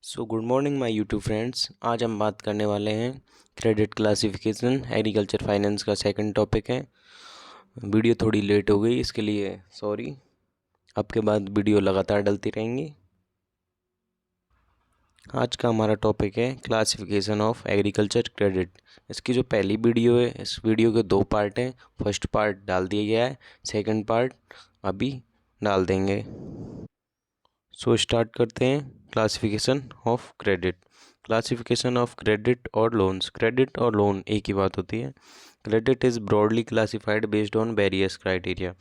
So good morning my YouTube friends. आज हम बात करने वाले हैं क्रेडिट क्लासिफिकेशन एग्रीकल्चर फाइनेंस का सेकंड टॉपिक है। वीडियो थोड़ी लेट हो गई, इसके लिए सॉरी। आपके बाद वीडियो लगातार डलती रहेंगी। आज का हमारा टॉपिक है क्लासिफिकेशन ऑफ एग्रीकल्चर क्रेडिट। इसकी जो पहली वीडियो है, इस वीडियो के दो पार्ट हैं। फर्स्ट पार्ट डाल दिया गया है, सेकंड पार्ट अभी डाल देंगे। सो स्टार्ट करते हैं classification of credit. Classification of credit और लोन्स। क्रेडिट और लोन एक ही बात होती है। Credit is broadly classified based on various criteria.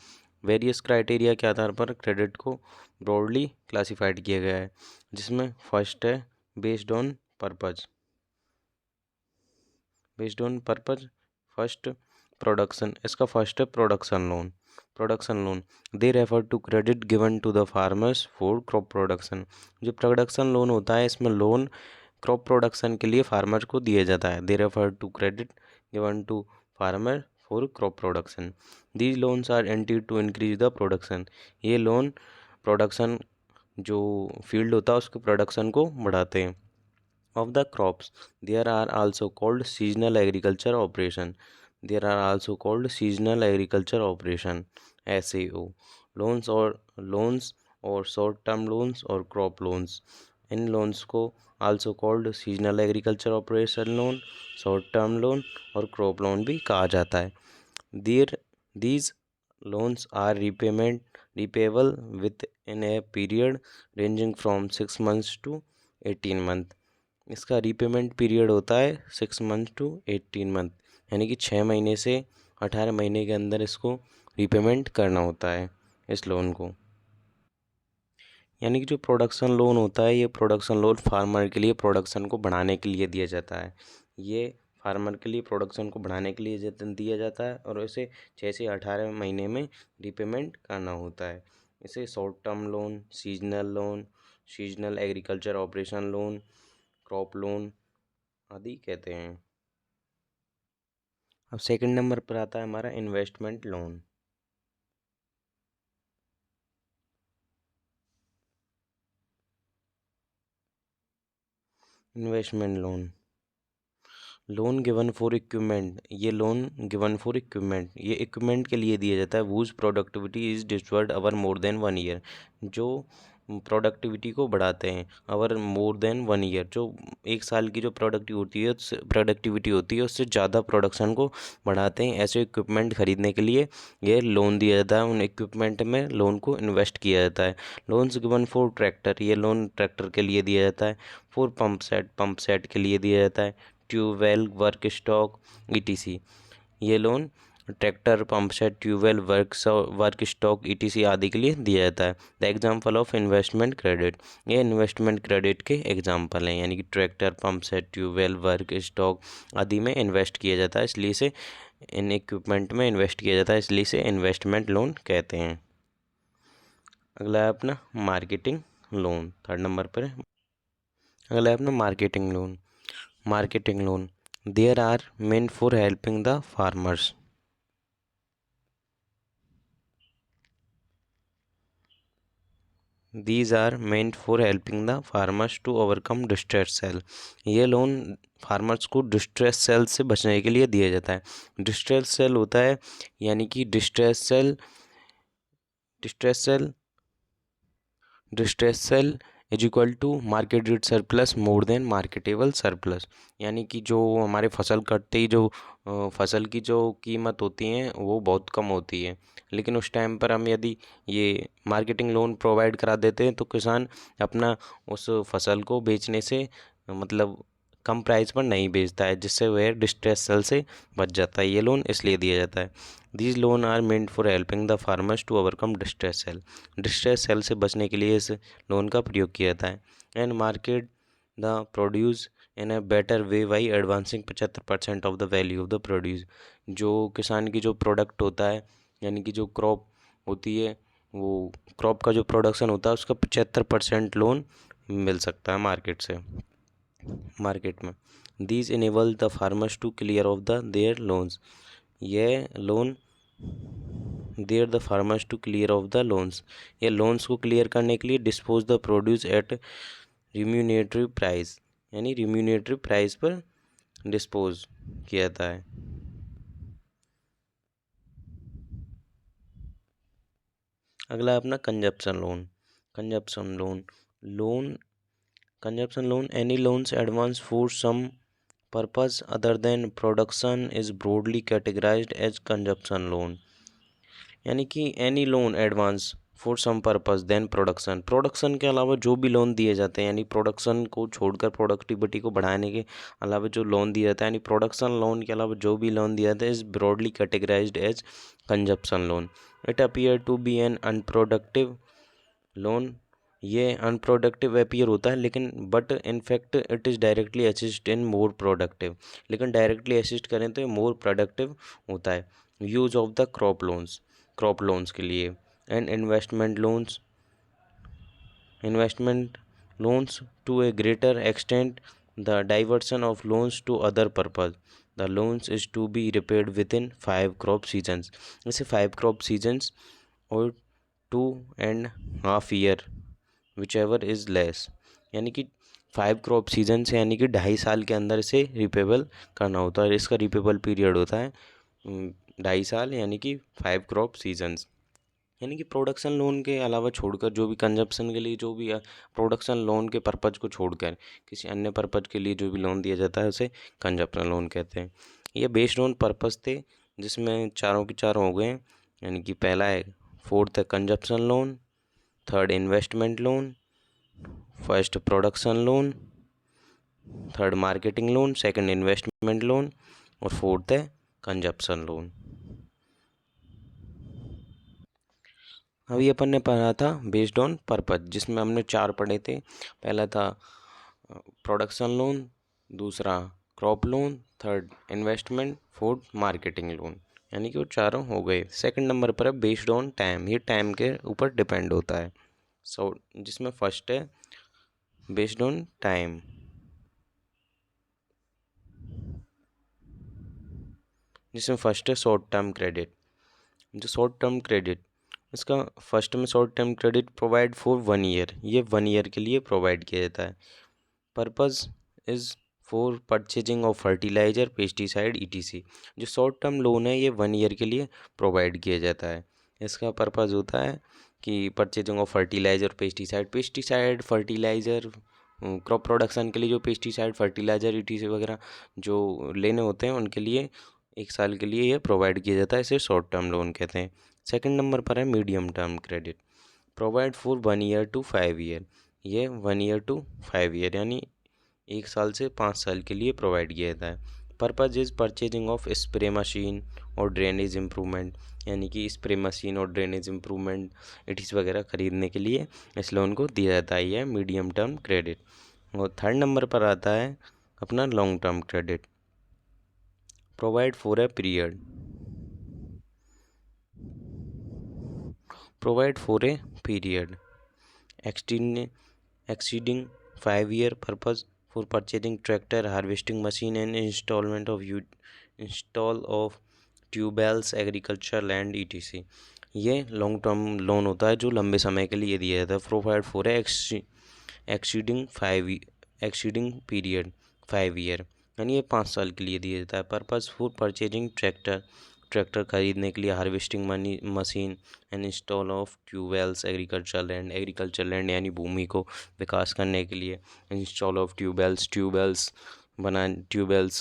Various criteria के आधार पर क्रेडिट को ब्रॉडली क्लासिफाइड किया गया है, जिसमें फर्स्ट है based on purpose. Based on purpose first production, इसका फर्स्ट है production loan. Production loan they refer to credit given to the farmers for crop production. जो प्रोडक्शन लोन होता है, इसमें लोन क्रॉप प्रोडक्शन के लिए फार्मर को दिया जाता है। They refer to credit given to farmer for crop production. These loans are intended to increase the production. ये लोन प्रोडक्शन जो फील्ड होता है उसके प्रोडक्शन को बढ़ाते हैं। Of the crops, there are also called seasonal agriculture operation. There are also called seasonal agriculture operation (SAO). Loans or short-term loans or crop loans. In loans को also called seasonal agriculture operation loan, short-term loan और crop loan भी कहा जाता है। These loans are repayable within a period ranging from 6 months to 18 months। इसका repayment period होता है 6 month to 18 month, यानी कि 6 महीने से 18 महीने के अंदर इसको रीपेमेंट करना होता है इस लोन को। यानी कि जो प्रोडक्शन लोन होता है, ये प्रोडक्शन लोन फार्मर के लिए प्रोडक्शन को बढ़ाने के लिए दिया जाता है। ये फार्मर के लिए प्रोडक्शन को बढ़ाने के लिए दिया जाता है और इसे 6 से 18 महीने में रीपेमेंट करना होता है। इसे short term loan, seasonal agriculture operation loan, crop loan आदि कहते हैं। अब सेकंड नंबर पर आता है हमारा investment loan. Investment loan given for equipment. ये लोन गिवन फॉर इक्विपमेंट, ये इक्विपमेंट के लिए दिया जाता है। Whose productivity is disturbed over more than 1 year. जो प्रोडक्टिविटी को बढ़ाते हैं अवर मोर देन 1 ईयर। जो 1 साल की जो प्रोडक्टिविटी होती है उससे ज़्यादा प्रोडक्शन को बढ़ाते हैं। ऐसे इक्विपमेंट खरीदने के लिए ये लोन दिया जाता है। उन इक्विपमेंट में लोन को इन्वेस्ट किया जाता है। लोन्स गिवन फॉर ट्रैक्टर, ये लोन ट्रैक्टर के लिए दिया जाता है। फॉर पंप सेट के लिए दिया जाता है। ट्यूबवेल, वर्क स्टॉक ईटीसी, ये loan tractor, pump set, tubewell, work stock ETC आदि के लिए दिया जाता है। The example of investment credit, ये इन्वेस्टमेंट क्रेडिट के एग्जाम्पल हैं। यानी कि tractor, pump set, tubewell, work stock आदि में इन्वेस्ट किया जाता है, इसलिए से इन इक्विपमेंट में इन्वेस्ट किया जाता है, इसलिए से इन्वेस्टमेंट लोन कहते हैं। अगला है अपना मार्केटिंग लोन, थर्ड नंबर पर है। अगला है अपना marketing loan. Marketing loan there are meant for helping the farmers. These are meant for helping the farmers to overcome distress sell। ये लोन फार्मर्स को डिस्ट्रेस सेल से बचने के लिए दिया जाता है। डिस्ट्रेस सेल होता है, यानी कि distress sale is equal to market rate surplus more than marketable surplus. यानी कि जो हमारे फसल कटते ही जो फसल की जो कीमत होती है वो बहुत कम होती है, लेकिन उस टाइम पर हम यदि ये मार्केटिंग लोन प्रोवाइड करा देते हैं तो किसान अपना उस फसल को बेचने से मतलब कम प्राइस पर नहीं बेचता है, जिससे वह डिस्ट्रेस सेल से बच जाता है। ये लोन इसलिए दिया जाता है। These loan are meant for helping the farmers to overcome distress sale. Distress sale से बचने के लिए इस लोन का प्रयोग किया जाता है। And market the produce in a better way by advancing 75% of the value of the produce. जो किसान की जो प्रोडक्ट होता है, यानी कि जो क्रॉप होती है, वो क्रॉप का जो प्रोडक्शन होता है उसका 75% लोन मिल सकता है मार्केट में। These enable the farmers to clear off the their loans. ये loan their the farmers to clear off the loans, ये लोन्स को क्लियर करने के लिए dispose the produce at remunerative price, यानी रिम्यूनेटरी प्राइस पर डिस्पोज किया जाता है। अगला अपना consumption loan. Consumption loan consumption loan, any loans advance for some purpose other than production is broadly categorised as consumption loan. यानी कि any loan advance for some purpose than production के अलावा जो भी लोन दिए जाते हैं, यानी प्रोडक्शन को छोड़कर प्रोडक्टिविटी को बढ़ाने के अलावा जो लोन दिया जाता है, यानी प्रोडक्शन लोन के अलावा जो भी लोन दिया जाता है, is broadly categorised as consumption loan. It appear to be an unproductive loan. ये अनप्रोडक्टिव अपीयर होता है, लेकिन but in fact it is directly assist in more productive, लेकिन डायरेक्टली असिस्ट करें तो ये मोर प्रोडक्टिव होता है। Use of the crop loans के लिए। And investment loans to a greater extent the diversion of loans to other purpose. The loans is to be repaid with in 5 crop seasons. जैसे 5 crop seasons और 2.5 year which ever is less, यानी कि 5 crop season से, यानी कि 2.5 साल के अंदर इसे रिपेबल करना होता है। इसका रिपेबल पीरियड होता है 2.5 साल, यानी कि 5 क्रॉप सीजन्स। यानी कि प्रोडक्शन लोन के अलावा छोड़कर जो भी कंजप्शन के लिए, जो भी प्रोडक्शन लोन के पर्पज को छोड़कर किसी अन्य पर्पज के लिए जो भी लोन दिया जाता है उसे कंजप्शन लोन कहते हैं। ये बेस्ड ऑन पर्पज थे, जिसमें चारों के चारों हो गए। यानी कि पहला है, फोर्थ है consumption loan, third investment loan, first production loan, third marketing loan, second investment loan और फोर्थ है कंजप्शन लोन। अभी अपन ने पढ़ा था बेस्ड ऑन पर्पज, जिसमें हमने 4 पढ़े थे। पहला था प्रोडक्शन लोन, दूसरा crop loan, third investment, fourth marketing loan, यानी कि वो चारों हो गए। सेकंड नंबर पर है बेस्ड ऑन टाइम, ये टाइम के ऊपर डिपेंड होता है। जिसमें फर्स्ट है बेस्ड ऑन टाइम, जिसमें फर्स्ट है शॉर्ट टर्म क्रेडिट। जो शॉर्ट टर्म क्रेडिट, इसका फर्स्ट में short term credit provide for 1 year, ये 1 ईयर के लिए प्रोवाइड किया जाता है। Purpose is for purchasing of fertiliser, pesticide, ETC. जो शॉर्ट टर्म लोन है ये 1 ईयर के लिए प्रोवाइड किया जाता है। इसका पर्पस होता है कि purchasing of fertiliser, pesticide fertiliser, crop production के लिए जो पेस्टिसाइड फर्टिलाइज़र ईटीसी वगैरह जो लेने होते हैं उनके लिए 1 साल के लिए ये प्रोवाइड किया जाता है। इसे शॉर्ट टर्म लोन कहते हैं। सेकंड नंबर पर है medium term credit, provide for 1 year to 5 year. ये 1 ईयर टू 5 ईयर, यानी 1 साल से 5 साल के लिए प्रोवाइड किया जाता है। Purpose is purchasing of spray machine और ड्रेनेज इम्प्रूवमेंट, यानी कि स्प्रे मशीन और ड्रेनेज इम्प्रूवमेंट इटीज वगैरह खरीदने के लिए इस लोन को दिया जाता है। यह मीडियम टर्म क्रेडिट। और थर्ड नंबर पर आता है अपना long term credit, provide for a period, exceeding 5 year, purpose for purchasing tractor, harvesting machine and install of tube wells, agriculture land, etc. ये लॉन्ग टर्म लोन होता है जो लंबे समय के लिए दिया जाता है। Provide for exceeding period 5 year, यानी ये 5 साल के लिए दिया जाता है। पर्पस फॉर परचेजिंग ट्रैक्टर खरीदने के लिए, harvesting machine and install of tube wells, agriculture land यानी भूमि को विकास करने के लिए, इंस्टॉल ऑफ ट्यूबवेल्स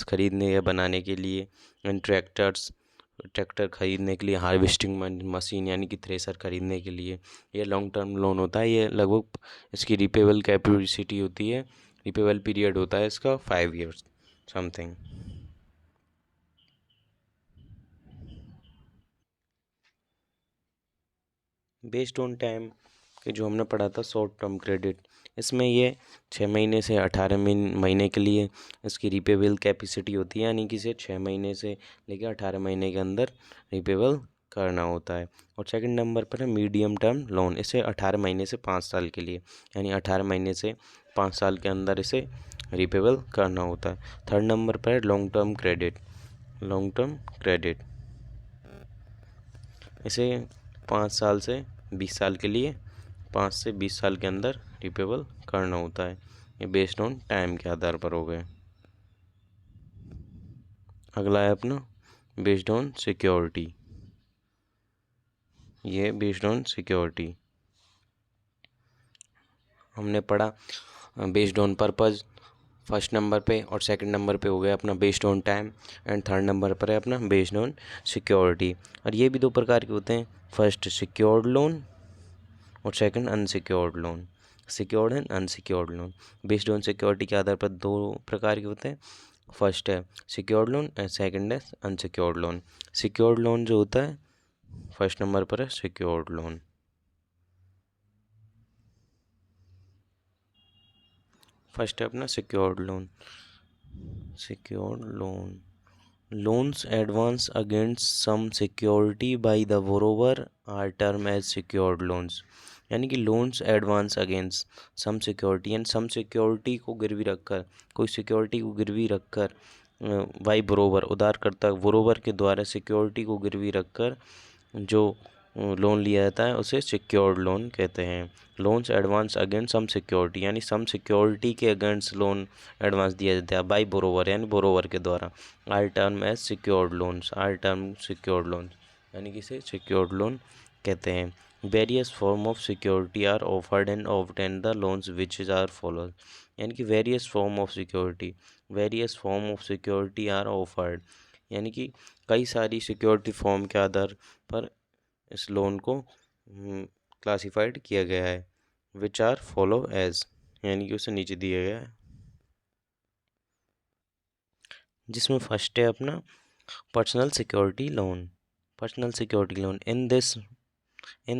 खरीदने या बनाने के लिए, एंड ट्रैक्टर खरीदने के लिए, हार्वेस्टिंग मशीन यानी कि थ्रेसर खरीदने के लिए। ये लॉन्ग टर्म लोन होता है। ये लगभग इसकी रिपेबल कैपेसिटी होती है, रिपेबल पीरियड होता है इसका 5 years something. Based on time के जो हमने पढ़ा था शॉर्ट टर्म क्रेडिट, इसमें ये 6 महीने से 18 महीने के लिए इसकी रिपेबल कैपेसिटी होती है, यानी कि इसे 6 महीने से लेकर 18 महीने के अंदर रिपेबल करना होता है। और सेकंड नंबर पर है मीडियम टर्म लोन, इसे 18 महीने से 5 साल के लिए, यानी 18 महीने से 5 साल के अंदर इसे रिपेबल करना होता है। थर्ड नंबर पर है लॉन्ग टर्म क्रेडिट, इसे 5 से 20 साल के लिए, 5 से 20 साल के अंदर रिपेबल करना होता है। ये बेस्ड ऑन टाइम के आधार पर हो गए। अगला है अपना बेस्ड ऑन सिक्योरिटी। ये बेस्ड ऑन सिक्योरिटी हमने पढ़ा। Based on purpose first number पे, और सेकंड नंबर पे हो गया अपना based on time, and third number पर है अपना बेस्ड ऑन सिक्योरिटी। और ये भी दो प्रकार के होते हैं, फर्स्ट सिक्योर्ड लोन और second unsecured loan. Secured and unsecured loan based on security के आधार पर दो प्रकार के होते हैं। फर्स्ट है सिक्योर्ड लोन एंड सेकंड है अनसिक्योर्ड लोन। सिक्योर्ड लोन जो होता है फर्स्ट नंबर पर है सिक्योर्ड लोन। फर्स्ट है अपना secured loan. Secured loan loans advance against some security by the borrower are termed as secured loans। यानी कि loans advance against some security and some security को गिरवी रखकर, कोई सिक्योरिटी को गिरवी रखकर बाई बोरोवर उधारकर्ता बोरोवर के द्वारा सिक्योरिटी को गिरवी रखकर जो लोन लिया जाता है उसे सिक्योर्ड लोन कहते हैं। Loans advance against some security यानी सम सिक्योरिटी के अगेंस्ट लोन एडवांस दिया जाता है बाई बोरोवर यानी बोरोवर के द्वारा। Are term as secured loans, are term secured loans यानी कि इसे सिक्योर्ड लोन कहते हैं। Various form of security are offered and obtain the loans which are follows. यानी कि various form of security, various form of security are offered यानी कि कई सारी सिक्योरिटी फॉर्म के आधार पर इस लोन को क्लासिफाइड किया गया है। विच आर फॉलो एज यानी कि उसे नीचे दिया गया है, जिसमें फर्स्ट है अपना personal security loan. Personal security loan in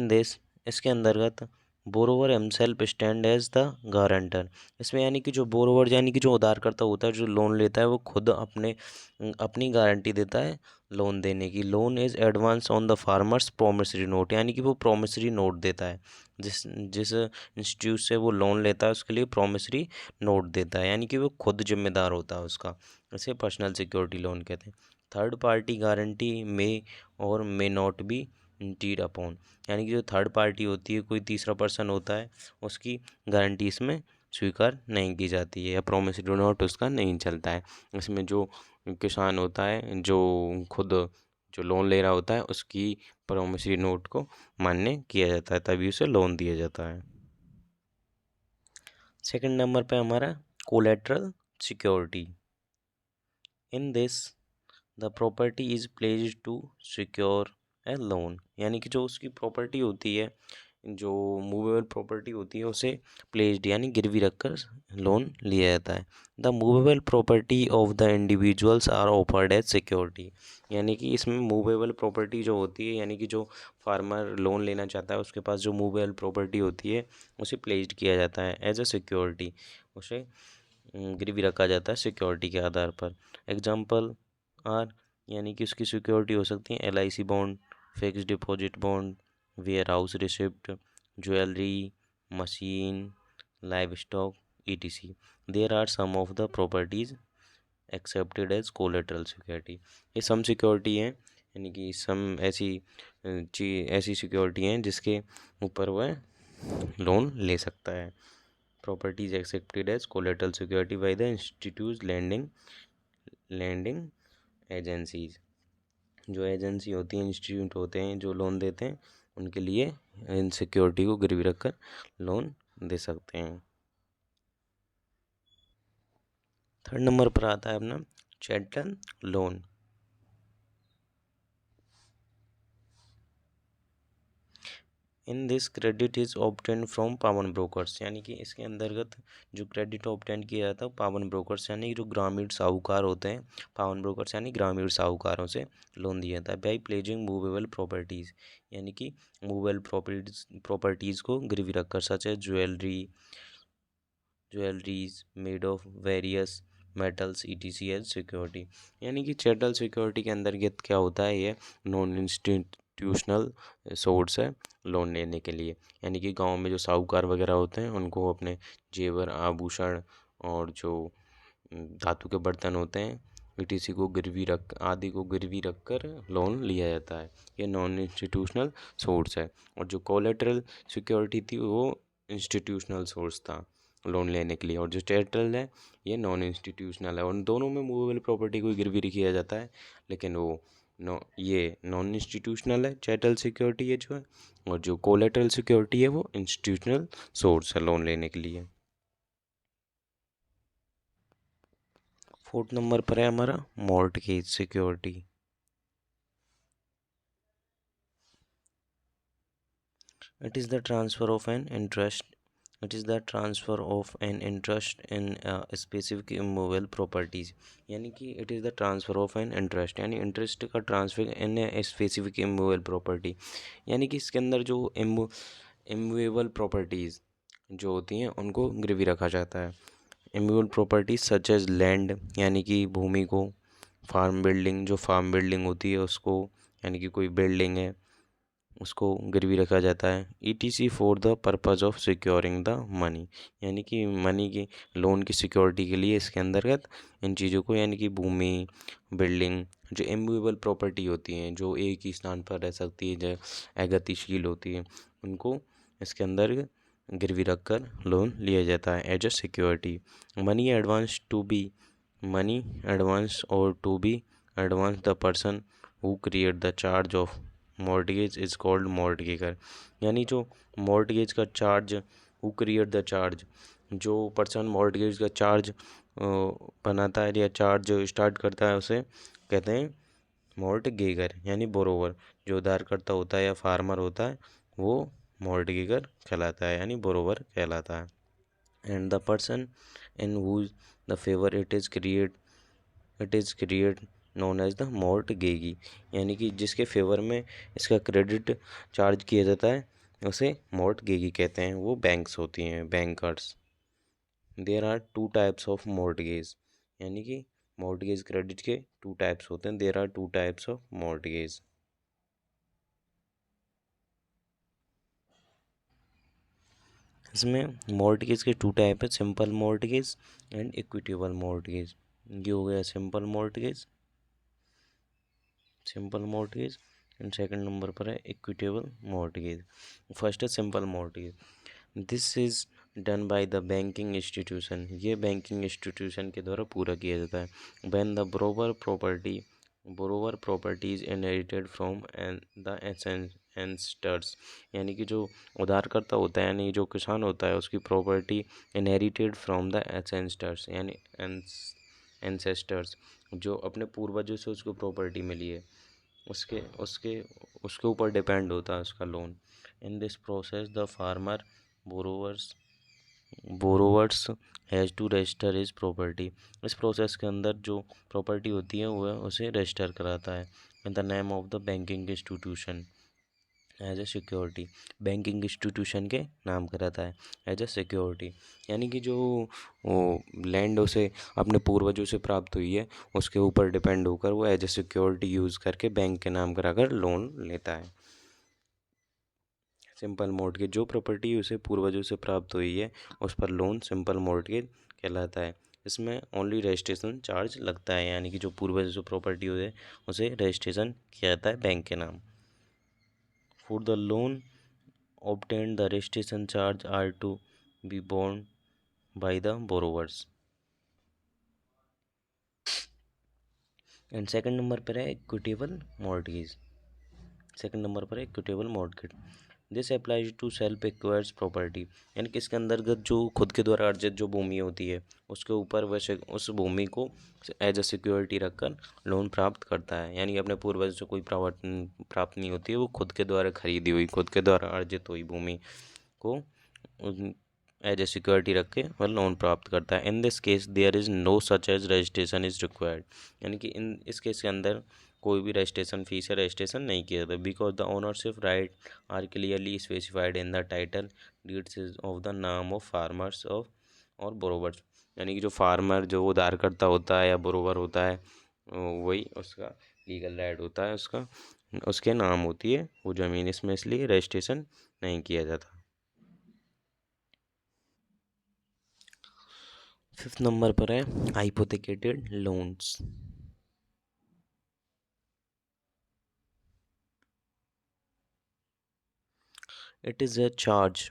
this इसके अंतर्गत borrower himself stand as the guarantor. इसमें यानी कि जो बोरोवर यानी कि जो उधारकर्ता होता है, जो लोन लेता है, वो खुद अपनी गारंटी देता है लोन देने की। Loan is advance on the farmers promissory note यानी कि वो प्रोमिसरी नोट देता है। जिस जिस इंस्टीट्यूट से वो लोन लेता है उसके लिए प्रोमिसरी नोट देता है, यानी कि वो खुद जिम्मेदार होता है उसका। इसे पर्सनल सिक्योरिटी लोन कहते हैं। थर्ड पार्टी गारंटी मे और मे नॉट बी इंटीड अपॉन यानी कि जो थर्ड पार्टी होती है, कोई तीसरा पर्सन होता है, उसकी गारंटी इसमें स्वीकार नहीं की जाती है या प्रोमिसरी नोट उसका नहीं चलता है। इसमें जो किसान होता है, जो खुद जो लोन ले रहा होता है, उसकी प्रोमिसरी नोट को मान्य किया जाता है, तभी उसे लोन दिया जाता है। सेकंड नंबर पे हमारा collateral security. In this the property is pledged to secure a loan यानी कि जो उसकी प्रॉपर्टी होती है, जो मूवेबल प्रॉपर्टी होती है, उसे प्लेज्ड यानी गिरवी रखकर लोन लिया जाता है। The movable property of the individuals are offered as security यानी कि इसमें मूवेबल प्रॉपर्टी जो होती है, यानी कि जो फार्मर लोन लेना चाहता है उसके पास जो मूवेबल प्रॉपर्टी होती है उसे प्लेज्ड किया जाता है एज अ सिक्योरिटी, उसे गिरवी रखा जाता है सिक्योरिटी के आधार पर। एग्जाम्पल आर यानी कि उसकी सिक्योरिटी हो सकती है LIC bond, fix deposit bond, warehouse receipt, jewellery, machine, livestock ETC। There are some of the properties accepted as collateral security. ये सम सिक्योरिटी हैं यानी कि सम ऐसी सिक्योरिटी हैं जिसके ऊपर वह लोन ले सकता है। Properties accepted as collateral security by the institute lending agencies. जो एजेंसी होती हैं, इंस्टीट्यूट होते हैं जो लोन देते हैं, उनके लिए इन सिक्योरिटी को गिरवी रखकर लोन दे सकते हैं। थर्ड नंबर पर आता है अपना chattel loan. In this credit is obtain from पावन ब्रोकर्स यानी कि इसके अंतर्गत जो क्रेडिट ऑब्टेन किया जाता है पावन ब्रोकर्स यानी जो ग्रामीण साहूकार होते हैं, पावन ब्रोकर्स यानी ग्रामीण साहूकारों से लोन दिया जाता है। बाई प्लेजिंग मूवेबल प्रॉपर्टीज़ यानी कि मूवेबल प्रॉपर्टीज़ को गिरवी रखकर, सच है jewelleries made of various metals ETC as security. यानी कि चैटल सिक्योरिटी के अंतर्गत क्या होता है, ये नॉन इंस्टीट्यूशनल सोर्स है लोन लेने के लिए। यानी कि गांव में जो साहूकार वगैरह होते हैं उनको अपने जेवर आभूषण और जो धातु के बर्तन होते हैं ETC को गिरवी रख कर लोन लिया जाता है। ये नॉन इंस्टीट्यूशनल सोर्स है। और जो कोलेटरल सिक्योरिटी थी वो इंस्टीट्यूशनल सोर्स था, लोन लेने के लिए, और जो चैरिटल है ये नॉन इंस्टीट्यूशनल है। और दोनों में मूवेबल प्रॉपर्टी को गिरवी किया जाता है, लेकिन वो ये नॉन इंस्टीट्यूशनल है चैरिटल सिक्योरिटी है जो है, और जो कोलेटरल सिक्योरिटी है वो इंस्टीट्यूशनल सोर्स है लोन लेने के लिए। फोर्थ नंबर पर है हमारा mortgage security. It is the transfer of an interest. It is the transfer of an interest in specific immovable properties. यानी कि it is the transfer of an interest, यानी इंटरेस्ट का transfer in specific immovable property. यानी कि इसके अंदर जो immovable properties जो होती हैं उनको गिरवी रखा जाता है। Immovable properties such as land, यानी कि भूमि को, फार्म बिल्डिंग, जो फार्म बिल्डिंग होती है उसको, यानी कि कोई बिल्डिंग है उसको गिरवी रखा जाता है। ETC for the purpose of securing the money, यानी कि मनी की लोन की सिक्योरिटी के लिए इसके अंतर्गत इन चीज़ों को, यानी कि भूमि, बिल्डिंग, जो इमूवेबल प्रॉपर्टी होती हैं जो एक ही स्थान पर रह सकती है, जो अगतिशील होती है, उनको इसके अंदर गिरवी रख कर लोन लिया जाता है as a security. Money advance to be money advance और to be advance the person who create the charge of mortgage is called mortgagor, यानी जो मॉर्टगेज का charge, who create the charge, जो पर्सन मॉर्टगेज का charge बनाता है या charge start करता है उसे कहते हैं मॉर्टगेगर, यानी बोरोवर। जो उधारकर्ता होता है या फार्मर होता है वो मॉर्टगेगर कहलाता है, यानी बोरोवर कहलाता है। And the person in whose the favour it is create known as the mortgagee, यानी कि जिसके फेवर में इसका क्रेडिट चार्ज किया जाता है उसे मॉर्टगेगी कहते हैं, वो बैंक्स होती हैं, bankers. There are two types of mortgage, यानी कि मॉर्टगेज क्रेडिट के टू टाइप्स होते हैं। There are two types of mortgage. इसमें मॉर्टगेज के टू टाइप है, simple mortgage and equitable mortgage. ये हो गया simple mortgage and second number पर है इक्विटेबल मॉर्टगेज। फर्स्ट है simple mortgage. This is done by the banking institution, ये बैंकिंग इंस्टीट्यूशन के द्वारा पूरा किया जाता है। When the borrower properties inherited from and the ancestors, यानी कि जो उधारकर्ता होता है, यानी जो किसान होता है, उसकी property inherited from the ancestors, यानी एंसेस्टर्स, जो अपने पूर्वजों से उसको प्रॉपर्टी मिली है, उसके उसके उसके ऊपर डिपेंड होता है उसका loan. In this process the farmer borrowers borrowers has to register his property, इस प्रोसेस के अंदर जो प्रॉपर्टी होती है वह उसे रजिस्टर कराता है in the name of the banking institution as a security, banking institution के नाम कराता है एज ए सिक्योरिटी। यानी कि जो वो लैंड उसे अपने पूर्वजों से प्राप्त हुई है उसके ऊपर डिपेंड होकर वो एज ए सिक्योरिटी यूज़ करके बैंक के नाम कराकर लोन लेता है। सिंपल मॉर्टगेज, जो प्रॉपर्टी उसे पूर्वजों से प्राप्त हुई है उस पर लोन सिंपल मॉर्टगेज कहलाता है। इसमें ओनली रजिस्ट्रेशन चार्ज लगता है, यानी कि जो पूर्वज जो प्रॉपर्टी हुई है उसे रजिस्ट्रेशन किया जाता है बैंक के नाम। For the loan obtained the registration charge are to be borne by the borrowers। And second number पर है इक्विटेबल मॉर्टगेज। सेकंड नंबर पर है equitable mortgage. This applies to self acquires property, यानी कि इसके अंतर्गत जो खुद के द्वारा अर्जित जो भूमि होती है उसके ऊपर वैसे उस भूमि को एज अ सिक्योरिटी रखकर लोन प्राप्त करता है, यानी कि अपने पूर्वज से कोई प्राप्त नहीं होती है, वो खुद के द्वारा खरीदी हुई, खुद के द्वारा अर्जित हुई भूमि को एज ए सिक्योरिटी रख के वह लोन प्राप्त करता है। In this case there is no such as registration is required, यानी कि इस केस के अंदर कोई भी रजिस्ट्रेशन फीस या रजिस्ट्रेशन नहीं किया जाता, because the ownership right are clearly specified in the title deeds of the नाम ऑफ फार्मर्स ऑफ और बोरोवर्स, यानी कि जो फार्मर जो उधारकर्ता होता है या बोरोवर होता है वही उसका लीगल राइट होता है, उसका उसके नाम होती है वो ज़मीन, इसमें इसलिए रजिस्ट्रेशन नहीं किया जाता। फिफ्थ नंबर पर है hypothecated loans. It is a charge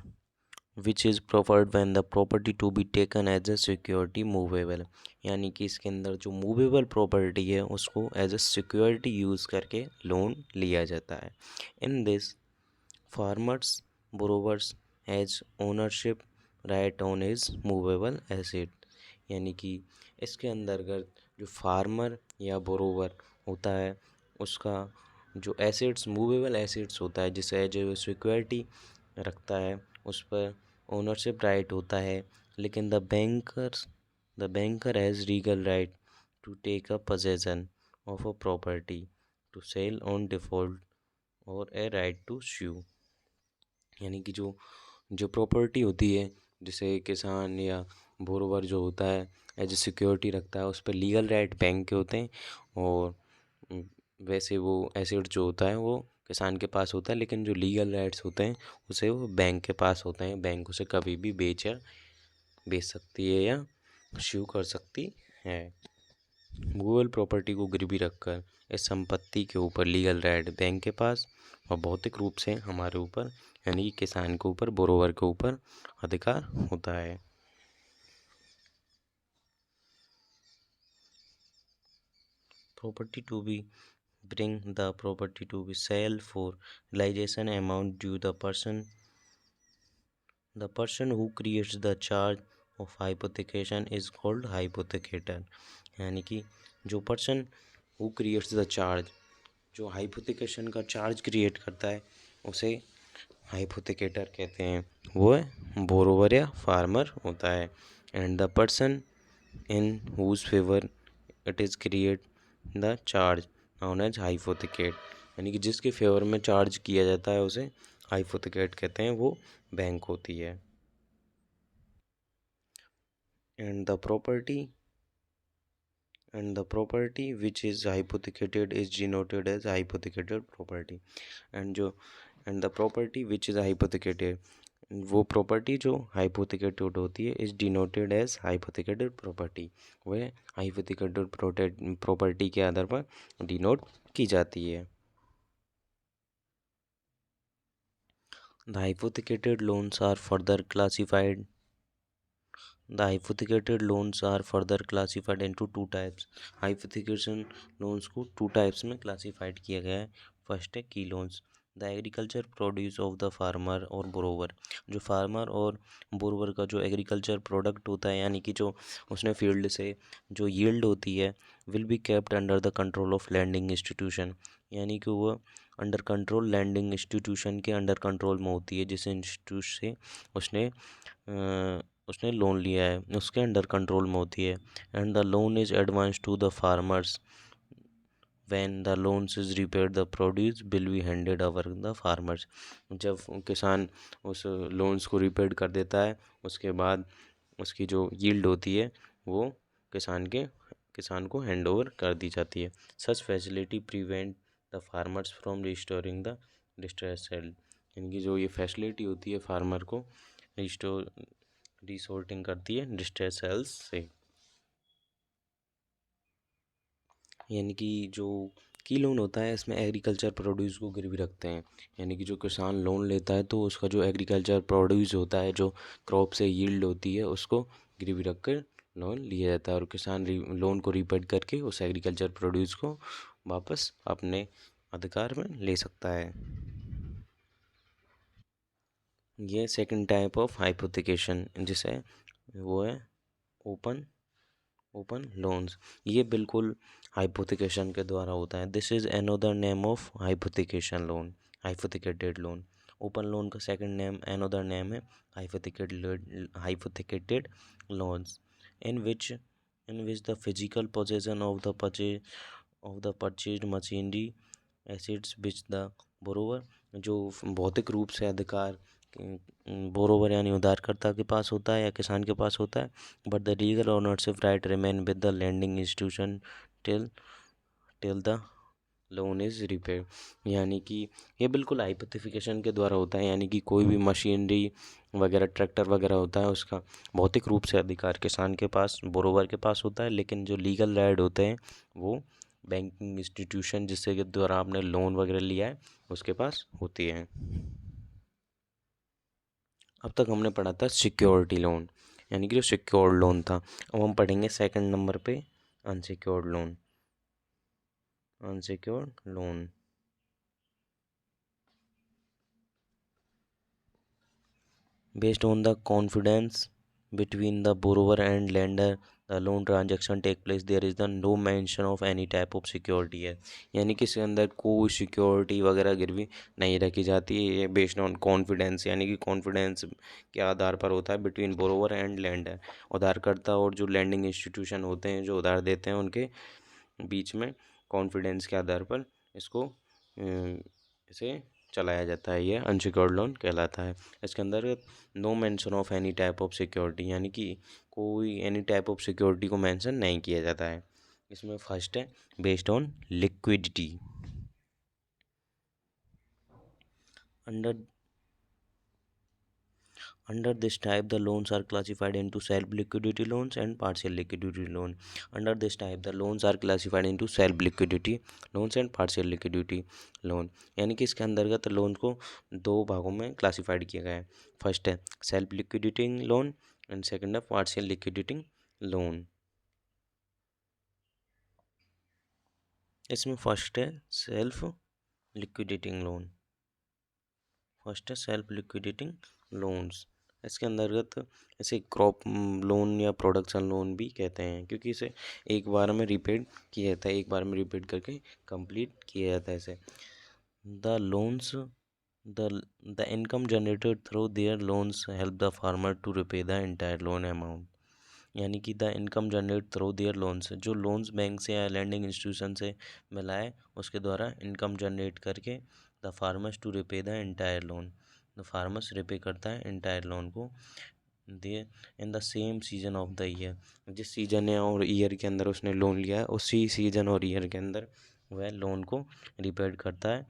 which is proffered when the property to be taken as a security movable. यानी कि इसके अंदर जो मूवेबल प्रॉपर्टी है उसको एज ए सिक्योरिटी यूज़ करके लोन लिया जाता है। In this farmers borrowers has ownership right on his movable asset. यानी कि इसके अंतर्गत जो फार्मर या बोरोवर होता है उसका जो एसेट्स मूवेबल एसेट्स होता है जिसे एज ए सिक्योरिटी रखता है उस पर ओनरशिप राइट होता है। लेकिन the banker has legal right to take a possession of a property to sell on default और ए राइट टू sue। यानी कि जो प्रॉपर्टी होती है जिसे किसान या बोरोवर जो होता है एज ए सिक्योरिटी रखता है उस पर लीगल राइट बैंक के होते हैं। और उम, वैसे वो एसेट जो होता है वो किसान के पास होता है, लेकिन जो लीगल राइट्स होते हैं उसे वो बैंक के पास होते हैं। बैंक उसे कभी भी बेच सकती है या श्यू कर सकती है। मूवेबल प्रॉपर्टी को गिरवी रखकर इस संपत्ति के ऊपर लीगल राइट बैंक के पास और भौतिक रूप से हमारे ऊपर यानी कि किसान के ऊपर बोरोवर के ऊपर अधिकार होता है। Property to be bring the property to be sale for realization amount due the person who creates the charge of hypothecation is called hypothecator। यानी कि जो person who creates the charge जो हाइपोथिकेशन का चार्ज क्रिएट करता है उसे हाइपोथिकेटर कहते हैं। वो बोरोवर या फार्मर होता है। And the person in whose favour it is create the charge known as hypothecate. यानी कि जिसके फेवर में चार्ज किया जाता है उसे हाइपोथिकेट कहते हैं, वो बैंक होती है। And the property which is hypothecated is denoted as hypothecated property. And the property which is hypothecated वो प्रॉपर्टी जो हाइपोथिकेटेड होती है is denoted as hypothecated property. वह हाइपोथिकेटेड प्रॉपर्टी के आधार पर डिनोट की जाती है। The hypothecated loans are further classified The hypothecated loans are further classified into two types। Hypothecation loans को टू टाइप्स में क्लासिफाइड किया गया है। फर्स्ट है की loans the agriculture produce of the farmer और बोरोवर। जो फार्मर और बोरोवर का जो एग्रीकल्चर प्रोडक्ट होता है यानी कि जो उसने फील्ड से जो यील्ड होती है will be kept under the control of lending institution. यानी कि वो अंडर कंट्रोल लैंडिंग इंस्टीट्यूशन के अंडर कंट्रोल में होती है जिस इंस्टीट्यूट से उसने उसने लोन लिया है उसके अंडर कंट्रोल में होती है। And the loan is advance to the farmers when the loans is repaid the produce will be handed over the farmers. जब किसान उस लोन्स को रिपेड कर देता है उसके बाद उसकी जो यील्ड होती है वो किसान को हैंड ओवर कर दी जाती है। Such facility prevent the farmers from restoring the distress cell. यानी कि जो ये फैसिलिटी होती है फार्मर को रिसोर्टिंग करती है डिस्ट्रेस सेल्स से। यानी कि जो की लोन होता है इसमें एग्रीकल्चर प्रोड्यूस को गिरवी रखते हैं। यानी कि जो किसान लोन लेता है तो उसका जो एग्रीकल्चर प्रोड्यूस होता है जो क्रॉप से यील्ड होती है उसको गिरवी रख कर लोन लिया जाता है और किसान लोन को रीपेड करके उस एग्रीकल्चर प्रोड्यूस को वापस अपने अधिकार में ले सकता है। ये सेकंड टाइप ऑफ हाइपोथिकेशन जिसे वो है ओपन ओपन लोन्स। ये बिल्कुल हाइपोथिकेशन के द्वारा होता है। This is another name of hypothecation loan hypothecated loan. Open loan का सेकंड नेम अनदर नेम है hypothecated loans in which the physical possession of the purchased machinery assets which the borrower. जो भौतिक रूप से अधिकार बोरोवर यानी उधारकर्ता के पास होता है या किसान के पास होता है। But the legal ownership right remain with the lending institution till till the loan is repaid. यानी कि ये बिल्कुल हाइपोथिकेशन के द्वारा होता है। यानी कि कोई भी मशीनरी वगैरह ट्रैक्टर वगैरह होता है उसका भौतिक रूप से अधिकार किसान के पास बोरोवर के पास होता है, लेकिन जो लीगल राइट होते हैं वो बैंकिंग इंस्टीट्यूशन जिससे के द्वारा आपने लोन वगैरह लिया है उसके पास होती है। अब तक हमने पढ़ा था सिक्योरिटी लोन, यानी कि जो सिक्योर्ड लोन था। अब हम पढ़ेंगे सेकंड नंबर पे unsecured loan. Unsecured loan based on the confidence between the borrower and lender, the loan transaction take place, there is the no mention of any type of security है, यानी कि इसके अंदर कोई सिक्योरिटी वगैरह गिरवी नहीं रखी जाती है। ये बेस्ड ऑन कॉन्फिडेंस, यानी कि कॉन्फिडेंस के आधार पर होता है बिटवीन बोरोवर एंड लैंडर, उधारकर्ता और जो लैंडिंग इंस्टीट्यूशन होते हैं जो उधार देते हैं उनके बीच में कॉन्फिडेंस के आधार पर इसको इसे चलाया जाता है। ये अनसिक्योर्ड लोन कहलाता है। इसके अंदर no mention of any type of security, यानी कि कोई एनी टाइप ऑफ सिक्योरिटी को मेंशन नहीं किया जाता है। इसमें फर्स्ट है based on liquidity. Under this type, the loans are classified into self-liquidity loans and partial liquidity loan. Under this type, the loans are classified into self-liquidity loans and partial liquidity loan. यानी कि इसके अंतर्गत loan को दो भागों में classified किया गया है। फर्स्ट है सेल्फ लिक्विडिटिंग लोन एंड सेकंड है पार्शियल लिक्विडिटिंग लोन। इसमें फर्स्ट है सेल्फ लिक्विडिटिंग लोन। फर्स्ट है सेल्फ लिक्विडिटिंग लोन्स। इसके अंतर्गत इसे क्रॉप लोन या प्रोडक्शन लोन भी कहते हैं, क्योंकि इसे एक बार में रिपेड किया जाता है, एक बार में रिपेड करके कंप्लीट किया जाता है इसे। The loans the the income generated through their loans help the farmer to repay the entire loan amount, यानी कि the income generate through their loans, जो लोन्स बैंक से या लैंडिंग इंस्टीट्यूशन से मिला है उसके द्वारा इनकम जनरेट करके the farmers to repay the entire loan, the farmers repay करता है एंटायर लोन को दे in the same season of the year, जिस सीजन और ईयर के अंदर उसने लोन लिया है उसी सीजन और ईयर के अंदर वह लोन को रिपेड करता है।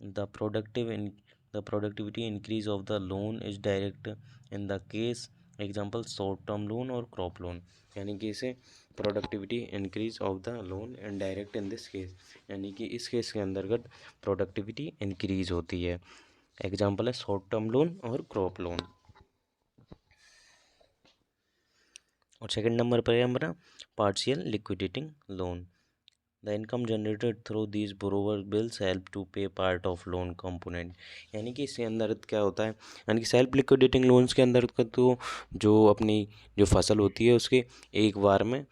The productivity increase of the loan is direct in the case example short term loan और क्रॉप लोन, यानी कि इसे productivity increase of the loan and direct in this case, यानी कि इस केस के अंतर्गत प्रोडक्टिविटी इंक्रीज होती है। एग्जाम्पल है शॉर्ट टर्म लोन और क्रॉप लोन। और सेकंड नंबर पर है हमारा partial liquidating loan. The income generated through these borrower bills help to pay part of loan component, यानी कि इसके अंदर क्या होता है, यानी कि सेल्फ लिक्विडेटिंग लोन्स के अंदर तो जो अपनी जो फसल होती है उसके एक बार में,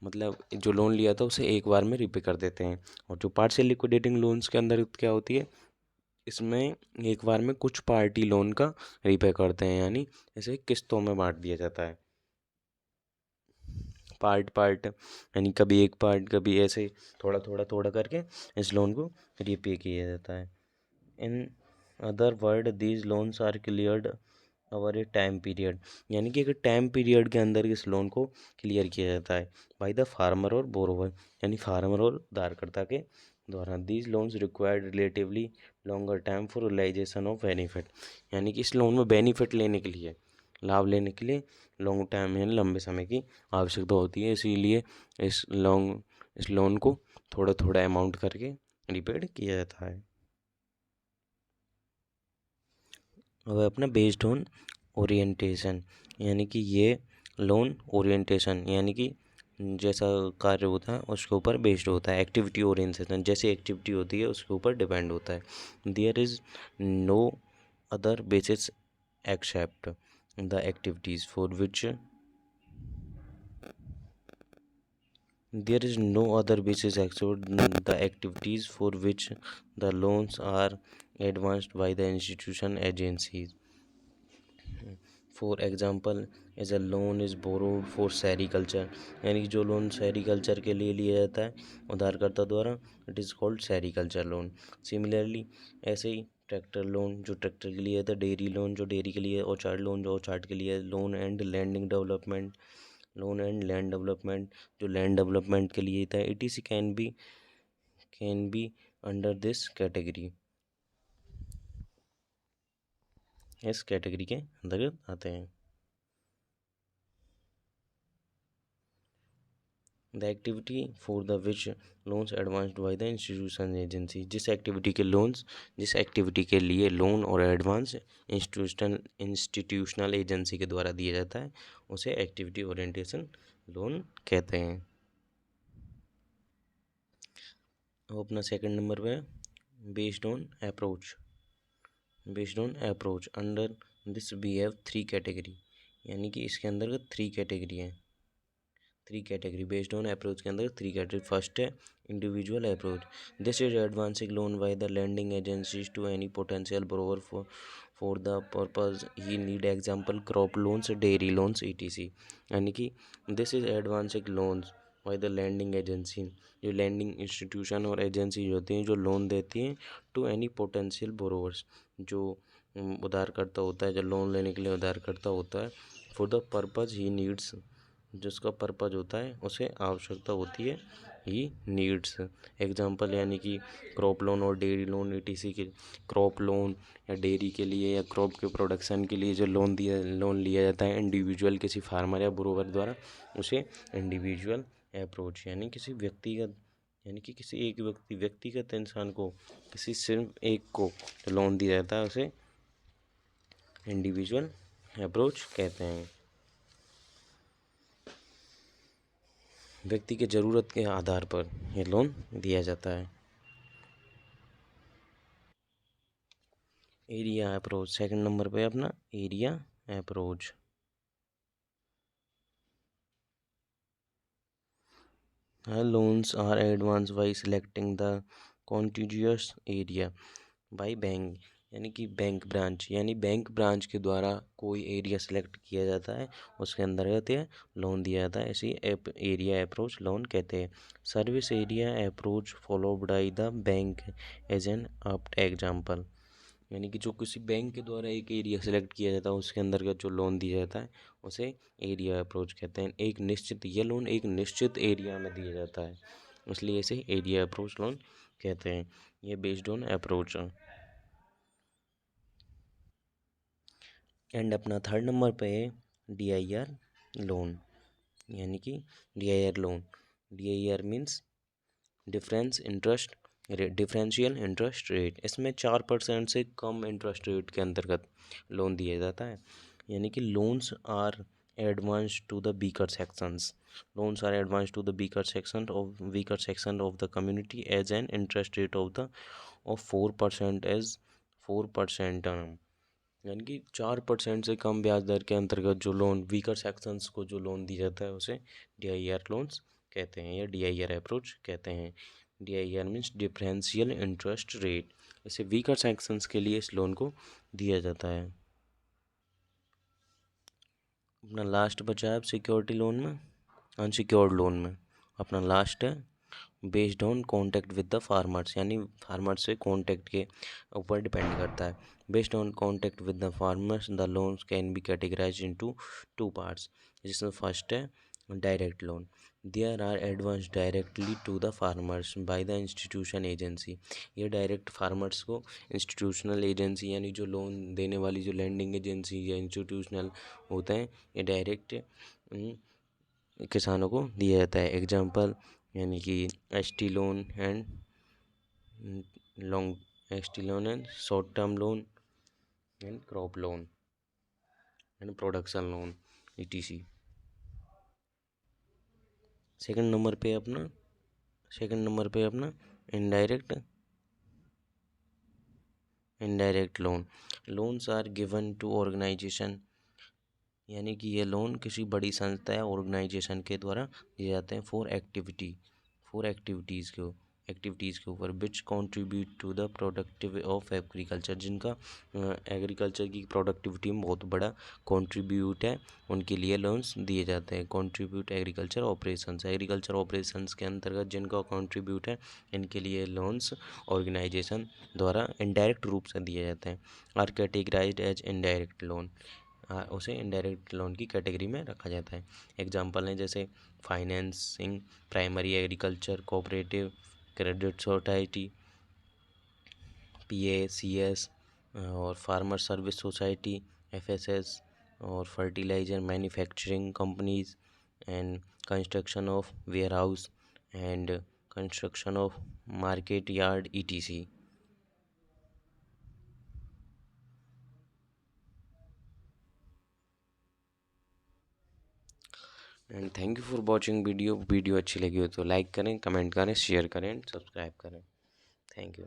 मतलब जो लोन लिया था उसे एक बार में रिपे कर देते हैं। और जो पार्शियल लिक्विडेटिंग लोन्स के अंदर क्या होती है, इसमें एक बार में कुछ पार्टी लोन का रिपे करते हैं, यानी इसे किस्तों में बांट दिया जाता है, पार्ट पार्ट, यानी कभी एक पार्ट कभी ऐसे थोड़ा थोड़ा थोड़ा करके इस लोन को रिपे किया जाता है। In other word these loans are cleared over a time period, यानी कि एक टाइम पीरियड के अंदर इस लोन को क्लियर किया जाता है बाय द फार्मर और बोरोवर, यानी फार्मर और उधारकर्ता के द्वारा। These loans required relatively longer time for realisation of benefit, यानी कि इस लोन में बेनिफिट लेने के लिए, लाभ लेने के लिए लॉन्ग टाइम यानी लंबे समय की आवश्यकता होती है, इसीलिए इस लोन को थोड़ा थोड़ा अमाउंट करके रिपेड किया जाता है। अब अपना बेस्ड ऑन ओरिएंटेशन, यानी कि ये लोन ओरिएंटेशन यानी कि जैसा कार्य होता है उसके ऊपर बेस्ड होता है। एक्टिविटी ओरिएंटेशन जैसी एक्टिविटी होती है उसके ऊपर डिपेंड होता है। There is no other basis except the activities for which there is no other basis except the activities for which the loans are advanced by the institution agencies. For example, as a loan is borrowed for sericulture, यानी कि जो loan sericulture के लिए लिया जाता है उधारकर्ता द्वारा, it is called sericulture loan. Similarly ऐसे ही ट्रैक्टर लोन जो ट्रैक्टर के लिए है, डेयरी लोन जो डेयरी के लिए, ऑर्चार्ड लोन जो ऑर्चार्ड के लिए, loan and landing development, loan and land development जो लैंड डेवलपमेंट के लिए था, ETC can be under this category, इस कैटेगरी के अंतर्गत आते हैं। The activity for the which loans advanced by the institution agency, जिस एक्टिविटी के लिए लोन और एडवांस इंस्टीट्यूशनल एजेंसी के द्वारा दिया जाता है उसे एक्टिविटी ओरिएंटेशन लोन कहते हैं। अब अपना सेकंड नंबर पे based on approach under this we have 3 category, यानी कि इसके अंतर्गत 3 कैटेगरी हैं। 3 कैटेगरी बेस्ड ऑन अप्रोच के अंदर 3 कैटेगरी। फर्स्ट है individual approach, this is advancing loan by the lending agencies to any potential borrower for the purpose he need, example crop loans, dairy loans ETC। यानी कि this is advancing loans by the lending agency, जो lending institution और agency होती हैं जो loan देती हैं to any potential borrowers, जो उधारकर्ता होता है, जो लोन लेने के लिए उधारकर्ता होता है, for the purpose he needs, जिसका पर्पज होता है उसे आवश्यकता होती है, ही नीड्स। एग्जाम्पल यानी कि क्रॉप लोन और डेयरी लोन ETC के, क्रॉप लोन या डेयरी के लिए या क्रॉप के प्रोडक्शन के लिए जो लोन लिया जाता है इंडिविजुअल किसी फार्मर या ब्रोकर द्वारा, उसे इंडिविजुअल अप्रोच यानी किसी व्यक्तिगत, यानी कि किसी एक व्यक्तिगत इंसान को, किसी सिर्फ एक को लोन दिया जाता है उसे इंडिविजुअल अप्रोच कहते हैं। व्यक्ति के ज़रूरत के आधार पर ये लोन दिया जाता है। एरिया अप्रोच सेकंड नंबर पे अपना area approach. Loans are advance by selecting the contiguous area by bank, यानी कि बैंक ब्रांच के द्वारा कोई एरिया सेलेक्ट किया जाता है, उसके अंतर्गत ये लोन दिया जाता है, इसी एरिया अप्रोच लोन कहते हैं। Service area approach followed by the bank as an apt example, यानी कि जो किसी बैंक के द्वारा एक एरिया सेलेक्ट किया जाता है उसके अंतर्गत जो लोन दिया जाता है उसे एरिया अप्रोच कहते हैं। ये लोन एक निश्चित एरिया में दिया जाता है, इसलिए इसे एरिया अप्रोच लोन कहते हैं। ये बेस्ड ऑन अप्रोच। एंड अपना थर्ड नंबर पे है DIR लोन, यानी कि DIR means differential interest rate. इसमें 4% से कम इंटरेस्ट रेट के अंतर्गत लोन दिया जाता है, यानी कि loans are advance to the weaker section of the community as an interest rate of 4% यानी कि 4% से कम ब्याज दर के अंतर्गत जो लोन वीकर सेक्शंस को जो लोन दिया जाता है उसे DIR लोन्स कहते हैं या DIR अप्रोच कहते हैं। DIR means differential interest rate, इसे वीकर सेक्शंस के लिए इस लोन को दिया जाता है। अपना लास्ट बचा है सिक्योरिटी लोन में, अनसिक्योर्ड लोन में अपना लास्ट है based on contact with the farmers, यानी फार्मर्स से कॉन्टैक्ट के ऊपर डिपेंड करता है। Based on contact with the farmers the loans can be categorise into 2 parts, जिसमें फर्स्ट है direct loan, there are advance directly to the farmers by the institution agency. ये direct farmers को institutional agency, यानी जो loan देने वाली जो landing agency या इंस्टीट्यूशनल होते हैं, ये डायरेक्ट किसानों को दिया जाता है। एग्जाम्पल यानी कि ST loan and short term loan and crop loan and production loan ETC। Second number पे अपना indirect loans are given to organisation, यानी कि ये लोन किसी बड़ी संस्था या ऑर्गेनाइजेशन के द्वारा दिए जाते हैं फॉर एक्टिविटीज़ के ऊपर which contribute to the productive of agriculture, जिनका एग्रीकल्चर की प्रोडक्टिविटी में बहुत बड़ा कंट्रीब्यूट है, उनके लिए लोन्स दिए जाते हैं। कंट्रीब्यूट एग्रीकल्चर ऑपरेशंस के अंतर्गत जिनका कंट्रीब्यूट है, इनके लिए लोन्स ऑर्गेनाइजेशन द्वारा इनडायरेक्ट रूप से दिए जाते हैं। Are categorised as indirect loan, उसे इनडायरेक्ट लोन की कैटेगरी में रखा जाता है। एग्जाम्पल हैं जैसे financing primary agriculture cooperative, credit society PACS और फार्मर सर्विस सोसाइटी FSS और fertiliser manufacturing companies and construction of warehouse and construction of market yard etc. And thank you for watching video अच्छी लगी हो तो like करें, comment करें, share करें, subscribe करें। Thank you.